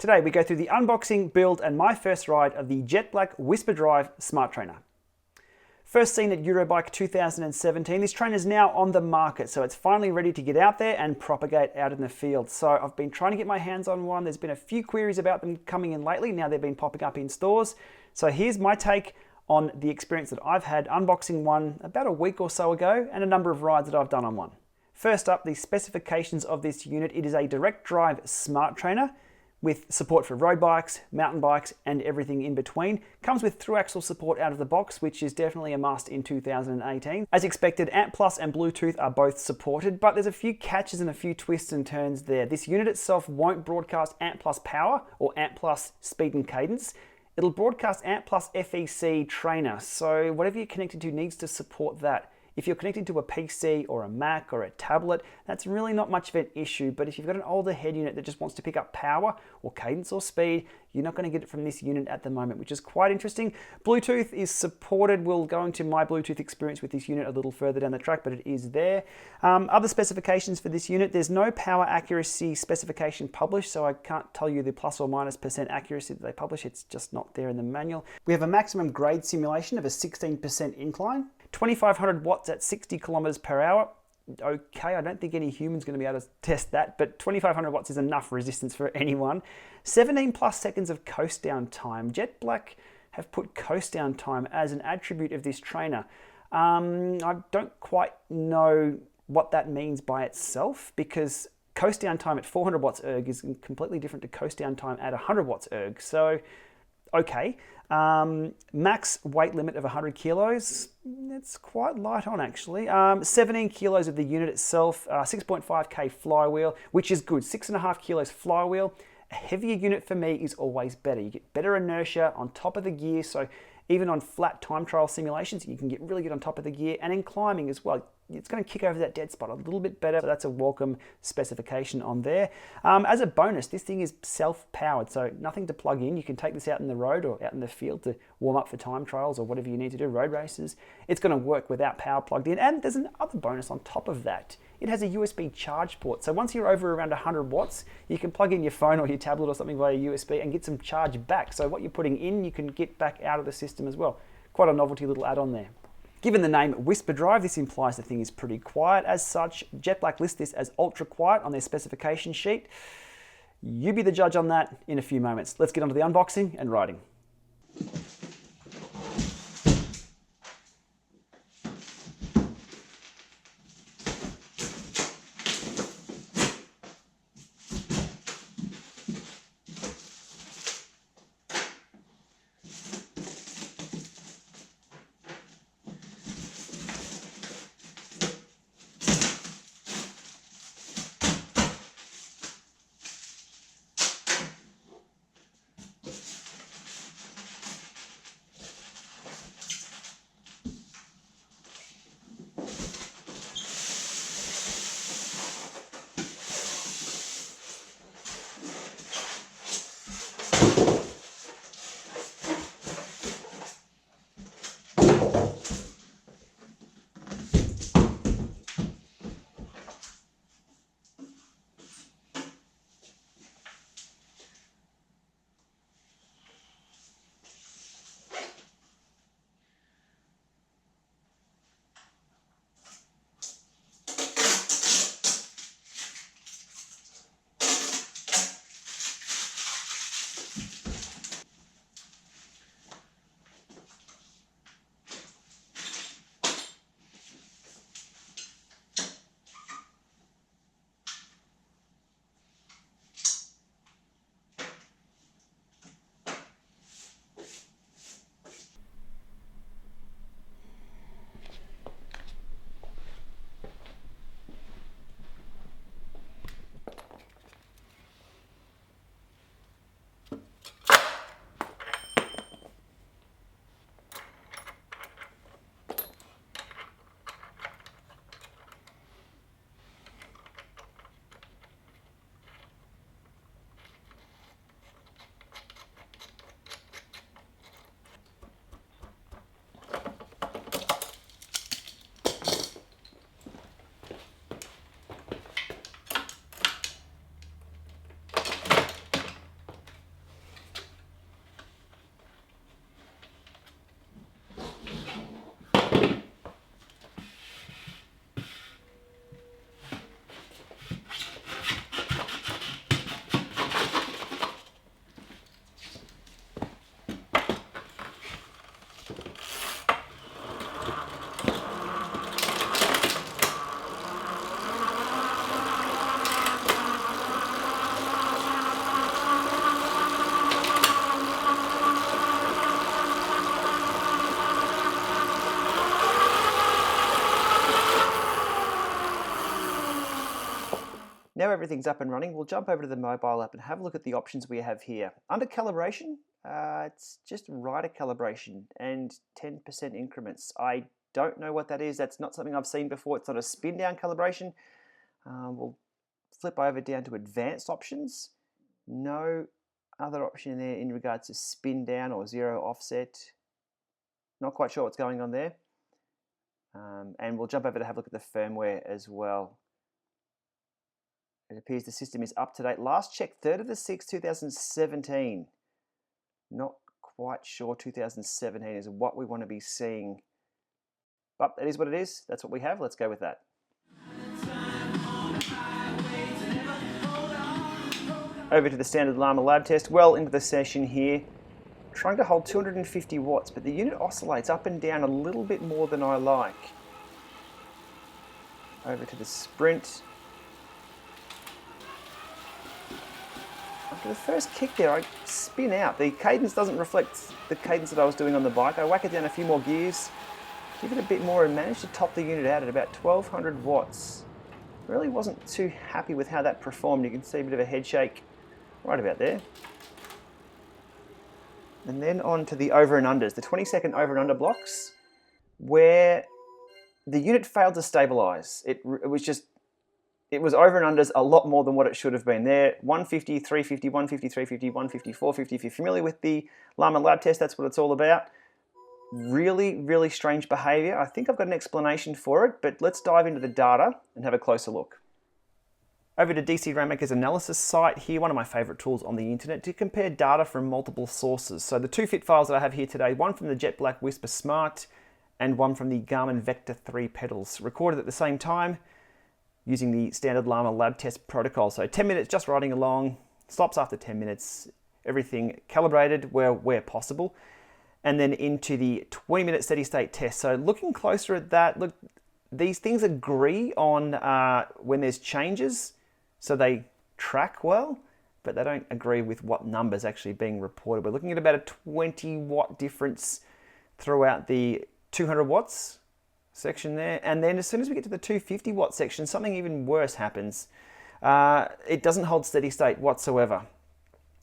Today we go through the unboxing, build and my first ride of the JetBlack WhisperDrive Smart Trainer. First seen at Eurobike 2017, this trainer is now on the market, so it's finally ready to get out there and propagate out in the field. So I've been trying to get my hands on one. There's been a few queries about them coming in lately. Now they've been popping up in stores. So here's my take on the experience that I've had unboxing one about a week or so ago and a number of rides that I've done on one. First up, the specifications of this unit. It is a direct drive smart trainer with support for road bikes, mountain bikes, and everything in between. Comes with through axle support out of the box, which is definitely a must in 2018. As expected, ANT+ and Bluetooth are both supported, but there's a few catches and a few twists and turns there. This unit itself won't broadcast ANT+ power or ANT+ speed and cadence. It'll broadcast ANT+ FEC trainer, so whatever you're connected to needs to support that. If you're connected to a PC or a Mac or a tablet, that's really not much of an issue, but if you've got an older head unit that just wants to pick up power or cadence or speed, you're not going to get it from this unit at the moment, which is quite interesting. Bluetooth is supported. We'll go into my Bluetooth experience with this unit a little further down the track, but it is there. Other specifications for this unit, there's no power accuracy specification published, so I can't tell you the plus or minus % accuracy that they publish. It's just not there in the manual. We have a maximum grade simulation of a 16% incline. 2500 watts at 60 kilometers per hour. Okay, I don't think any human's going to be able to test that, but 2500 watts is enough resistance for anyone. 17 plus seconds of coast down time. JetBlack have put coast down time as an attribute of this trainer. I don't quite know what that means by itself, because coast down time at 400 watts erg is completely different to coast down time at 100 watts erg. So, okay. Max weight limit of 100 kilos. It's quite light on actually. 17 kilos of the unit itself, 6.5K flywheel, which is good. 6.5 kilos flywheel. A heavier unit for me is always better. You get better inertia on top of the gear, so even on flat time trial simulations, you can get really good on top of the gear, and in climbing as well. It's going to kick over that dead spot a little bit better, so that's a welcome specification on there. As a bonus, this thing is self-powered, so nothing to plug in. You can take this out in the road or out in the field to warm up for time trials or whatever you need to do, road races. It's going to work without power plugged in, and there's another bonus on top of that. It has a USB charge port, so once you're over around 100 watts, you can plug in your phone or your tablet or something via USB and get some charge back. So what you're putting in, you can get back out of the system as well. Quite a novelty little add-on there. Given the name WhisperDrive, this implies the thing is pretty quiet. As such, JetBlack lists this as ultra quiet on their specification sheet. You be the judge on that in a few moments. Let's get on to the unboxing and riding. everything's up and running, we'll jump over to the mobile app and have a look at the options we have here. Under calibration, it's just rider calibration and 10% increments. I don't know what that is. That's not something I've seen before. It's not a spin down calibration. We'll flip over down to advanced options. No other option there in regards to spin down or zero offset. Not quite sure what's going on there. And we'll jump over to have a look at the firmware as well. It appears the system is up to date. Last check, 3rd of the 6th, 2017. Not quite sure 2017 is what we want to be seeing. But it is what it is. That's what we have. Let's go with that. Over to the standard Llama lab test. Well into the session here. Trying to hold 250 watts, but the unit oscillates up and down a little bit more than I like. Over to the sprint. After the first kick there, I spin out. The cadence doesn't reflect the cadence that I was doing on the bike. I whack it down a few more gears, give it a bit more and managed to top the unit out at about 1200 watts. Really wasn't too happy with how that performed. You can see a bit of a head shake right about there. And then on to the over and unders, the 20-second over and under blocks, where the unit failed to stabilize. It was over and unders a lot more than what it should have been. There, 150, 350, 150, 350, 150, 450. If you're familiar with the Llama lab test, that's what it's all about. Really, really strange behavior. I think I've got an explanation for it, but let's dive into the data and have a closer look. Over to DC Rainmaker's analysis site here, one of my favorite tools on the internet to compare data from multiple sources. So the two fit files that I have here today, one from the JetBlack Whisper Smart and one from the Garmin Vector 3 pedals, recorded at the same time using the standard Llama lab test protocol. So 10 minutes just riding along, stops after 10 minutes, everything calibrated where possible, and then into the 20-minute steady state test. So looking closer at that, look, these things agree on when there's changes, so they track well, but they don't agree with what numbers actually being reported. We're looking at about a 20 watt difference throughout the 200 watts section there. And then as soon as we get to the 250 watt section, something even worse happens. It doesn't hold steady state whatsoever.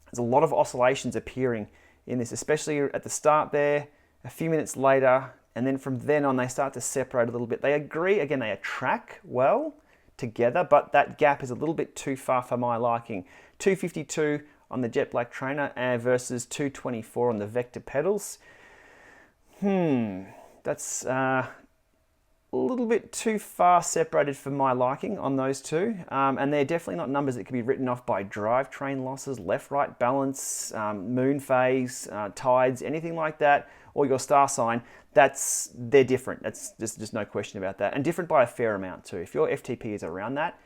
There's a lot of oscillations appearing in this, especially at the start there, a few minutes later, and then from then on they start to separate a little bit. They agree, again, they track well together, but that gap is a little bit too far for my liking. 252 on the JetBlack trainer versus 224 on the Vector pedals. That's a little bit too far separated for my liking on those two, and they're definitely not numbers that can be written off by drivetrain losses, left-right balance, moon phase, tides, anything like that, or your star sign. They're different. That's just no question about that, and different by a fair amount too. If your FTP is around that,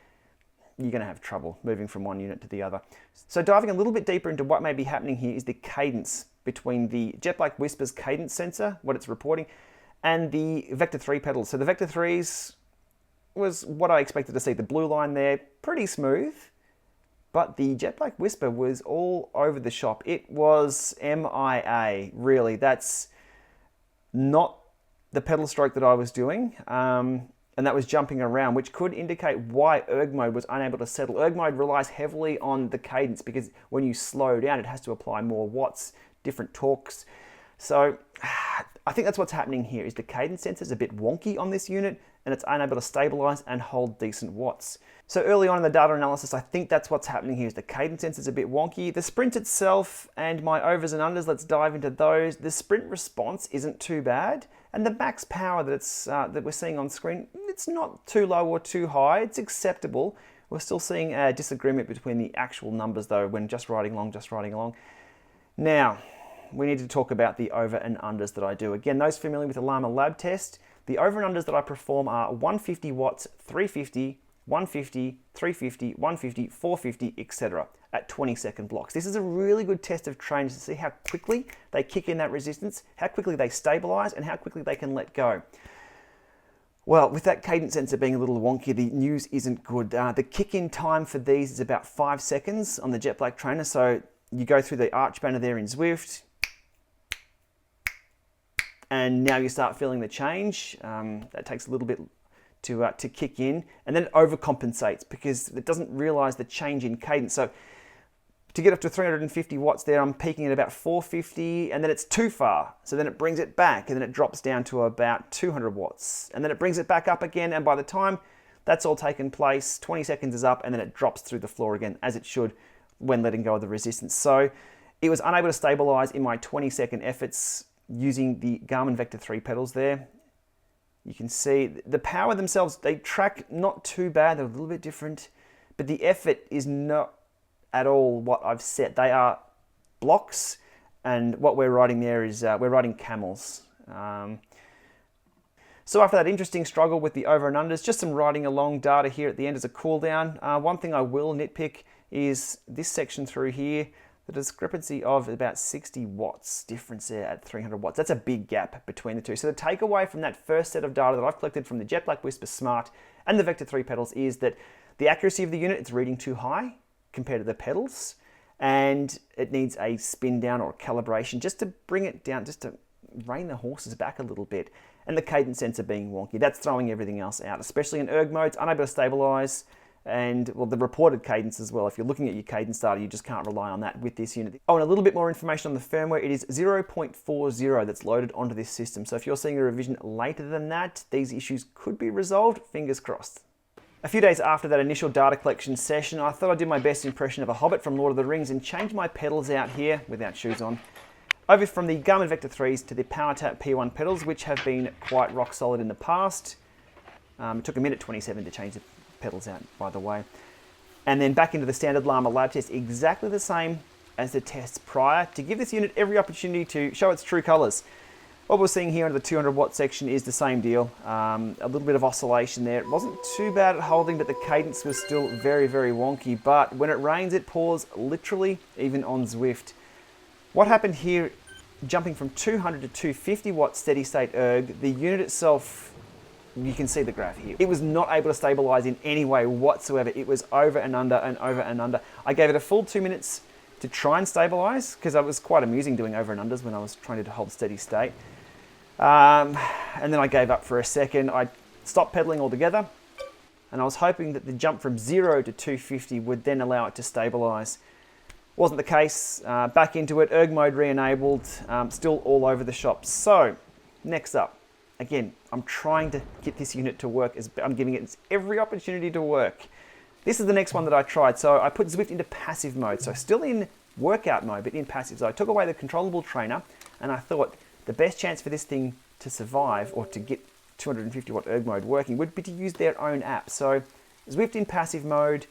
you're going to have trouble moving from one unit to the other. So diving a little bit deeper into what may be happening here is the cadence between the JetBlack Whisper's cadence sensor, what it's reporting, and the Vector 3 pedals. So the Vector 3s was what I expected to see. The blue line there, pretty smooth, but the JetBlack Whisper was all over the shop. It was MIA, really. That's not the pedal stroke that I was doing, and that was jumping around, which could indicate why erg mode was unable to settle. Erg mode relies heavily on the cadence because when you slow down, it has to apply more watts, different torques. So I think that's what's happening here, is the cadence sensor is a bit wonky on this unit and it's unable to stabilize and hold decent watts. So early on in the data analysis, I think that's what's happening here, is the cadence sensor is a bit wonky. The sprint itself and my overs and unders, let's dive into those. The sprint response isn't too bad, and the max power that we're seeing on screen, it's not too low or too high, it's acceptable. We're still seeing a disagreement between the actual numbers though when just riding along. Now, we need to talk about the over and unders that I do. Again, those familiar with the Llama lab test, the over and unders that I perform are 150 watts, 350, 150, 350, 150, 450, etc. at 20-second blocks. This is a really good test of trainers to see how quickly they kick in that resistance, how quickly they stabilize, and how quickly they can let go. Well, with that cadence sensor being a little wonky, the news isn't good. The kick-in time for these is about 5 seconds on the JetBlack trainer. So you go through the arch banner there in Zwift, and now you start feeling the change. That takes a little bit to kick in, and then it overcompensates because it doesn't realize the change in cadence. So to get up to 350 watts there, I'm peaking at about 450, and then it's too far. So then it brings it back, and then it drops down to about 200 watts. And then it brings it back up again, and by the time that's all taken place, 20 seconds is up, and then it drops through the floor again, as it should when letting go of the resistance. So it was unable to stabilize in my 20-second efforts using the Garmin Vector 3 pedals there. You can see the power themselves, they track not too bad, they're a little bit different, but the effort is not at all what I've set. They are blocks, and what we're riding there is, we're riding camels. So after that interesting struggle with the over and unders, just some riding along data here at the end as a cool down. One thing I will nitpick is this section through here, the discrepancy of about 60 watts difference there at 300 watts. That's a big gap between the two. So the takeaway from that first set of data that I've collected from the JetBlack Whisper Smart and the Vector 3 pedals is that the accuracy of the unit, it's reading too high compared to the pedals, and it needs a spin down or a calibration just to bring it down, just to rein the horses back a little bit. And the cadence sensor being wonky, that's throwing everything else out, especially in erg modes, unable to stabilize, and well, the reported cadence as well. If you're looking at your cadence data, you just can't rely on that with this unit. Oh, and a little bit more information on the firmware. It is 0.40 that's loaded onto this system. So if you're seeing a revision later than that, these issues could be resolved, fingers crossed. A few days after that initial data collection session, I thought I'd do my best impression of a hobbit from Lord of the Rings and change my pedals out here without shoes on, over from the Garmin Vector 3s to the PowerTap P1 pedals, which have been quite rock solid in the past. It took a minute 27 to change the pedals out, by the way. And then back into the standard Lama lab test, exactly the same as the tests prior, to give this unit every opportunity to show its true colors. What we're seeing here under the 200 watt section is the same deal. A little bit of oscillation there. It wasn't too bad at holding, but the cadence was still very, very wonky. But when it rains, it pours, literally, even on Zwift. What happened here, jumping from 200 to 250 watt steady state erg, the unit itself, you can see the graph here. It was not able to stabilize in any way whatsoever. It was over and under and over and under. I gave it a full 2 minutes to try and stabilize, because it was quite amusing doing over and unders when I was trying to hold steady state. And then I gave up for a second. I stopped pedaling altogether, and I was hoping that the jump from 0 to 250 would then allow it to stabilize. Wasn't the case. Back into it, erg mode re-enabled, still all over the shop. So, next up, again, I'm trying to get this unit to work. I'm giving it every opportunity to work. This is the next one that I tried. So I put Zwift into passive mode. So still in workout mode, but in passive. So I took away the controllable trainer, and I thought the best chance for this thing to survive or to get 250 watt erg mode working would be to use their own app. So Zwift in passive mode,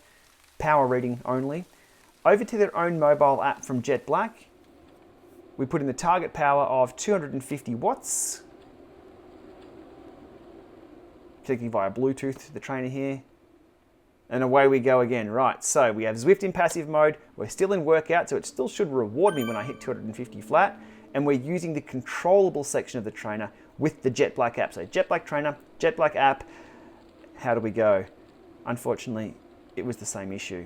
power reading only. Over to their own mobile app from JetBlack. We put in the target power of 250 watts. Connecting via Bluetooth to the trainer here. And away we go again. Right, so we have Zwift in passive mode. We're still in workout, so it still should reward me when I hit 250 flat. And we're using the controllable section of the trainer with the JetBlack app. So JetBlack trainer, JetBlack app. How do we go? Unfortunately, it was the same issue.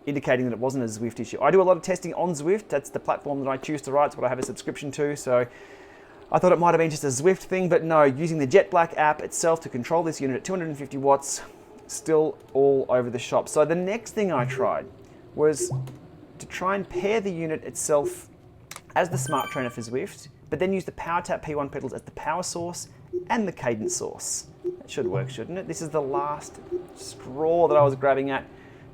Indicating that it wasn't a Zwift issue. I do a lot of testing on Zwift. That's the platform that I choose to ride. It's what I have a subscription to. So I thought it might have been just a Zwift thing, but no, using the JetBlack app itself to control this unit at 250 watts, still all over the shop. So the next thing I tried was to try and pair the unit itself as the smart trainer for Zwift, but then use the PowerTap P1 pedals as the power source and the cadence source. That should work, shouldn't it? This is the last straw that I was grabbing at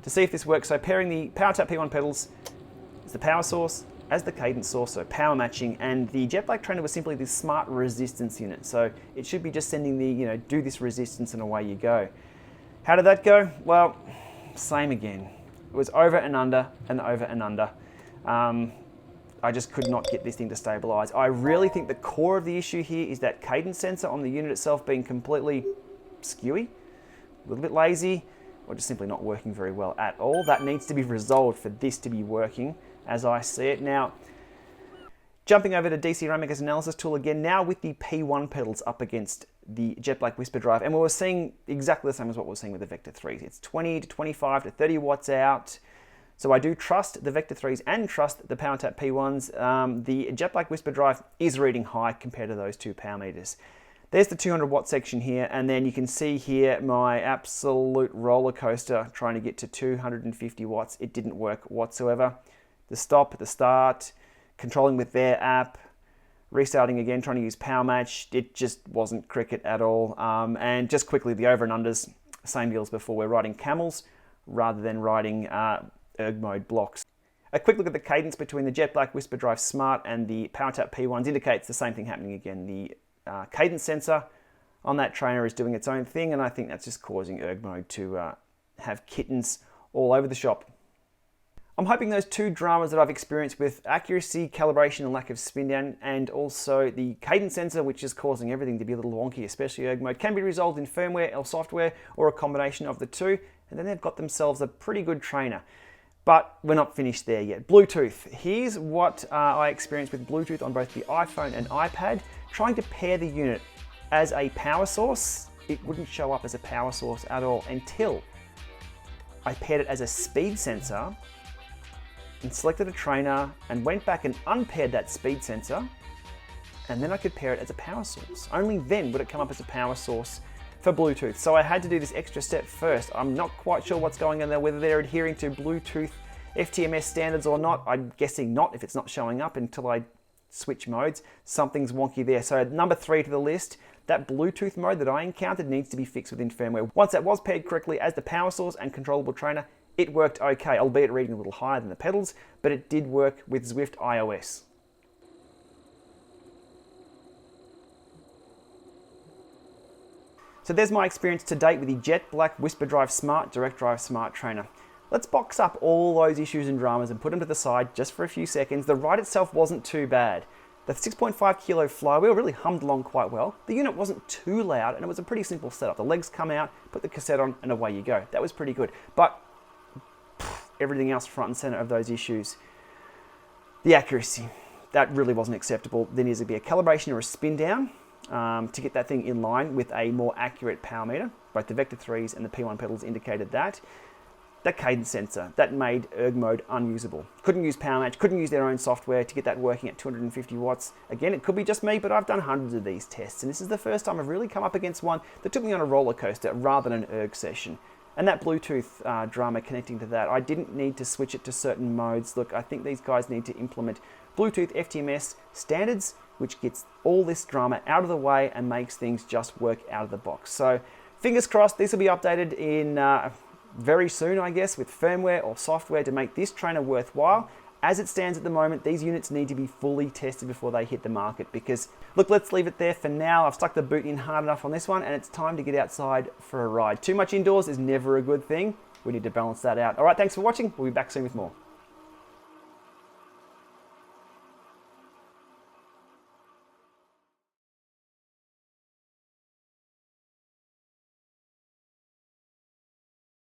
to see if this works. So pairing the PowerTap P1 pedals as the power source, as the cadence source, so power matching, and the JetBlack trainer was simply this smart resistance unit. So it should be just sending the, do this resistance and away you go. How did that go? Well, same again. It was over and under and over and under. I just could not get this thing to stabilize. I really think the core of the issue here is that cadence sensor on the unit itself being completely skewy, a little bit lazy, or just simply not working very well at all. That needs to be resolved for this to be working as I see it. Now, jumping over to DC Ramika's analysis tool again, now with the P1 pedals up against the JetBlack WhisperDrive, and we were seeing exactly the same as what we were seeing with the Vector 3s. It's 20 to 25 to 30 watts out. So I do trust the Vector 3s and trust the PowerTap P1s. The JetBlack WhisperDrive is reading high compared to those two power meters. There's the 200 watt section here, and then you can see here my absolute roller coaster trying to get to 250 watts. It didn't work whatsoever. The stop, the start, controlling with their app, restarting again, trying to use Power Match, it just wasn't cricket at all. And just quickly, the over and unders, same deal as before. We're riding camels rather than riding erg mode blocks. A quick look at the cadence between the JetBlack WhisperDrive Smart and the PowerTap P1s indicates the same thing happening again. The cadence sensor on that trainer is doing its own thing, and I think that's just causing erg mode to have kittens all over the shop. I'm hoping those two dramas that I've experienced with accuracy, calibration, and lack of spin down, and also the cadence sensor, which is causing everything to be a little wonky, especially erg mode, can be resolved in firmware or software or a combination of the two, and then they've got themselves a pretty good trainer. But we're not finished there yet. Bluetooth. Here's what I experienced with Bluetooth on both the iPhone and iPad. Trying to pair the unit as a power source, it wouldn't show up as a power source at all until I paired it as a speed sensor and selected a trainer and went back and unpaired that speed sensor, and then I could pair it as a power source. Only then would it come up as a power source for Bluetooth. So I had to do this extra step first. I'm not quite sure what's going on there, whether they're adhering to Bluetooth FTMS standards or not. I'm guessing not if it's not showing up until I switch modes. Something's wonky there. So number 3 to the list, that Bluetooth mode that I encountered needs to be fixed within firmware. Once that was paired correctly as the power source and controllable trainer, it worked okay, albeit reading a little higher than the pedals, but it did work with Zwift iOS. So there's my experience to date with the JetBlack WhisperDrive Smart Direct Drive Smart Trainer. Let's box up all those issues and dramas and put them to the side just for a few seconds. The ride itself wasn't too bad. The 6.5 kilo flywheel really hummed along quite well. The unit wasn't too loud, and it was a pretty simple setup. The legs come out, put the cassette on, and away you go. That was pretty good. But everything else front and center of those issues. The accuracy, that really wasn't acceptable. There needs to be a calibration or a spin down to get that thing in line with a more accurate power meter. Both the Vector 3s and the P1 pedals indicated that. That cadence sensor, that made erg mode unusable. Couldn't use Power Match, couldn't use their own software to get that working at 250 watts. Again, it could be just me, but I've done hundreds of these tests, and this is the first time I've really come up against one that took me on a roller coaster rather than an erg session. And that Bluetooth drama connecting to that, I didn't need to switch it to certain modes. Look, I think these guys need to implement Bluetooth FTMS standards, which gets all this drama out of the way and makes things just work out of the box. So fingers crossed, this will be updated in very soon, I guess, with firmware or software to make this trainer worthwhile. As it stands at the moment, these units need to be fully tested before they hit the market because, look, let's leave it there for now. I've stuck the boot in hard enough on this one, and it's time to get outside for a ride. Too much indoors is never a good thing. We need to balance that out. All right, thanks for watching. We'll be back soon with more.